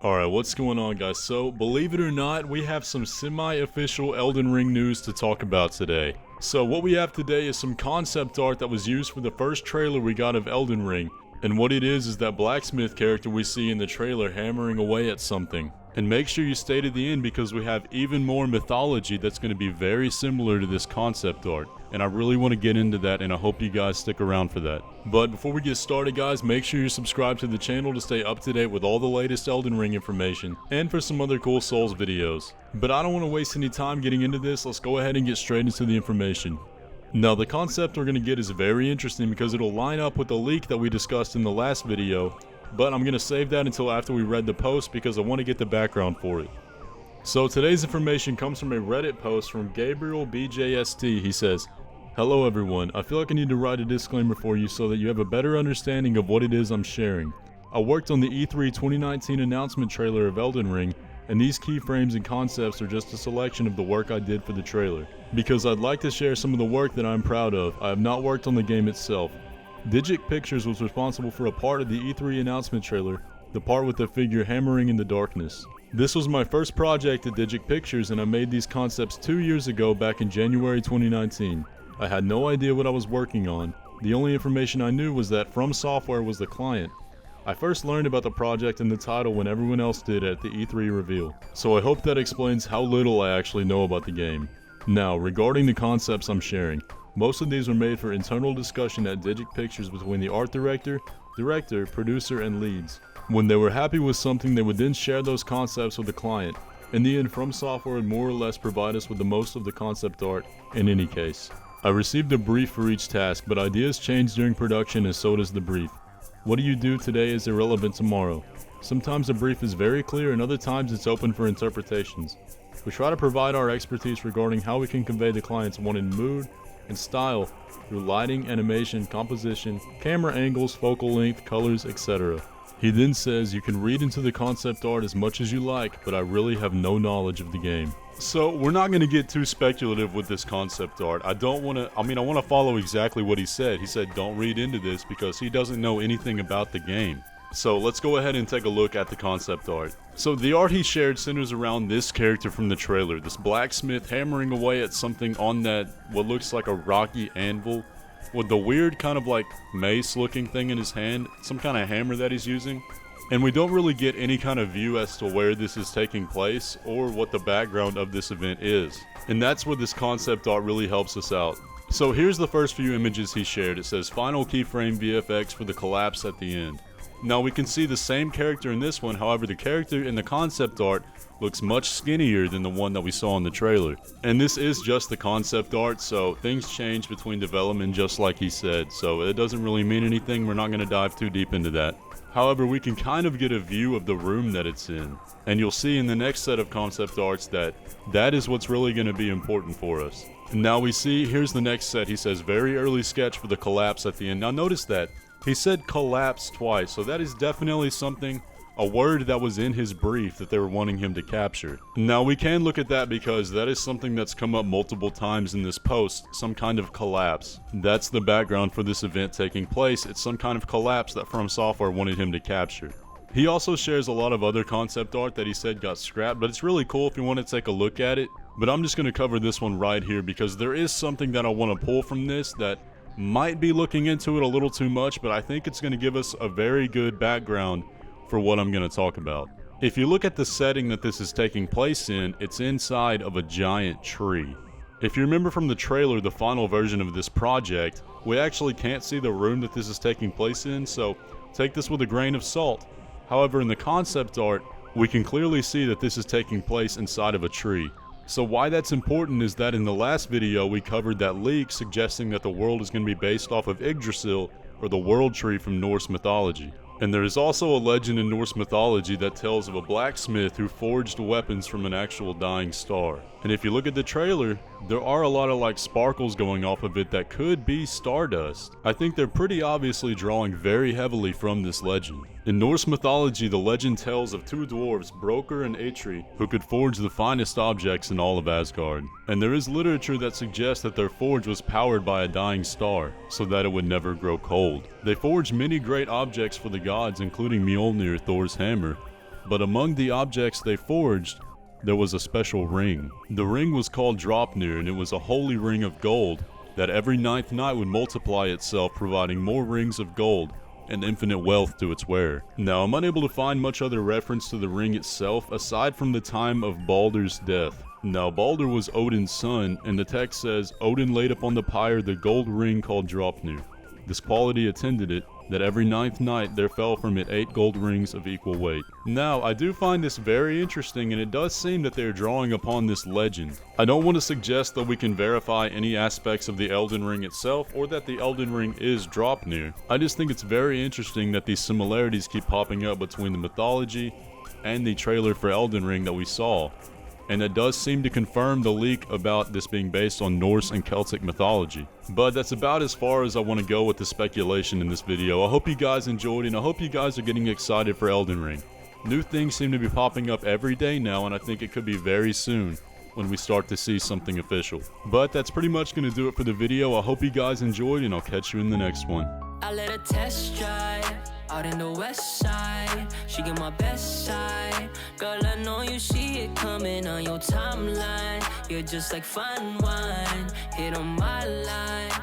Alright, what's going on guys? So, believe it or not, we have some semi-official Elden Ring news to talk about today. So what we have today is some concept art that was used for the first trailer we got of Elden Ring. And what it is that blacksmith character we see in the trailer hammering away at something. And make sure you stay to the end because we have even more mythology that's going to be very similar to this concept art. And I really want to get into that, and I hope you guys stick around for that. But before we get started guys, make sure you subscribe to the channel to stay up to date with all the latest Elden Ring information, and for some other cool Souls videos. But I don't want to waste any time getting into this, let's go ahead and get straight into the information. Now the concept we're going to get is very interesting because it'll line up with the leak that we discussed in the last video, but I'm going to save that until after we read the post because I want to get the background for it. So today's information comes from a Reddit post from Gabriel BJST. He says, "Hello everyone, I feel like I need to write a disclaimer for you so that you have a better understanding of what it is I'm sharing. I worked on the E3 2019 announcement trailer of Elden Ring, and these keyframes and concepts are just a selection of the work I did for the trailer. Because I'd like to share some of the work that I'm proud of, I have not worked on the game itself. Digic Pictures was responsible for a part of the E3 announcement trailer, the part with the figure hammering in the darkness. This was my first project at Digic Pictures, and I made these concepts 2 years ago back in January 2019. I had no idea what I was working on. The only information I knew was that From Software was the client. I first learned about the project and the title when everyone else did at the E3 reveal. So I hope that explains how little I actually know about the game. Now, regarding the concepts I'm sharing, most of these were made for internal discussion at Digic Pictures between the art director, producer, and leads. When they were happy with something, they would then share those concepts with the client. In the end, From Software would more or less provide us with the most of the concept art in any case. I received a brief for each task, but ideas change during production and so does the brief. What do you do today is irrelevant tomorrow. Sometimes a brief is very clear and other times it's open for interpretations. We try to provide our expertise regarding how we can convey the client's wanted mood and style through lighting, animation, composition, camera angles, focal length, colors, etc. He then says you can read into the concept art as much as you like, but I really have no knowledge of the game." So we're not going to get too speculative with this concept art. I want to follow exactly what he said. He said don't read into this because he doesn't know anything about the game. So let's go ahead and take a look at the concept art. So the art he shared centers around this character from the trailer, this blacksmith hammering away at something on that what looks like a rocky anvil with the weird kind of like mace looking thing in his hand, some kind of hammer that he's using. And we don't really get any kind of view as to where this is taking place or what the background of this event is. And that's where this concept art really helps us out. So here's the first few images he shared. It says final keyframe VFX for the collapse at the end. Now we can see the same character in this one, however the character in the concept art looks much skinnier than the one that we saw in the trailer. And this is just the concept art, so things change between development just like he said, so it doesn't really mean anything. We're not going to dive too deep into that. However, we can kind of get a view of the room that it's in, and you'll see in the next set of concept arts that is what's really going to be important for us. Now we see, here's the next set. He says very early sketch for the collapse at the end. Now notice that he said collapse twice, so that is definitely something, a word that was in his brief that they were wanting him to capture. Now we can look at that because that is something that's come up multiple times in this post, some kind of collapse. That's the background for this event taking place. It's some kind of collapse that From Software wanted him to capture. He also shares a lot of other concept art that he said got scrapped, but it's really cool if you want to take a look at it. But I'm just going to cover this one right here because there is something that I want to pull from this that might be looking into it a little too much, but I think it's going to give us a very good background for what I'm going to talk about. If you look at the setting that this is taking place in, it's inside of a giant tree. If you remember from the trailer, the final version of this project, we actually can't see the room that this is taking place in, so take this with a grain of salt. However, in the concept art, we can clearly see that this is taking place inside of a tree. So why that's important is that in the last video we covered that leak suggesting that the world is going to be based off of Yggdrasil, or the world tree from Norse mythology. And there is also a legend in Norse mythology that tells of a blacksmith who forged weapons from an actual dying star. And if you look at the trailer, there are a lot of like sparkles going off of it that could be stardust. I think they're pretty obviously drawing very heavily from this legend. In Norse mythology, the legend tells of two dwarves, Brokkr and Atri, who could forge the finest objects in all of Asgard. And there is literature that suggests that their forge was powered by a dying star, so that it would never grow cold. They forged many great objects for the gods, including Mjolnir, Thor's hammer. But among the objects they forged, there was a special ring. The ring was called Dropnir, and it was a holy ring of gold that every 9th night would multiply itself, providing more rings of gold and infinite wealth to its wearer. Now, I'm unable to find much other reference to the ring itself aside from the time of Baldur's death. Now, Baldur was Odin's son, and the text says, Odin laid upon the pyre the gold ring called Dropnir. This quality attended it, that every 9th night there fell from it 8 gold rings of equal weight. Now, I do find this very interesting, and it does seem that they are drawing upon this legend. I don't want to suggest that we can verify any aspects of the Elden Ring itself, or that the Elden Ring is Dropnir. I just think it's very interesting that these similarities keep popping up between the mythology and the trailer for Elden Ring that we saw. And it does seem to confirm the leak about this being based on Norse and Celtic mythology. But that's about as far as I want to go with the speculation in this video. I hope you guys enjoyed, and I hope you guys are getting excited for Elden Ring. New things seem to be popping up every day now, and I think it could be very soon when we start to see something official. But that's pretty much going to do it for the video. I hope you guys enjoyed, and I'll catch you in the next one. I let her test drive out in the west side. She get my best side. Girl, I know you see it coming on your timeline. You're just like fine wine, hit on my line.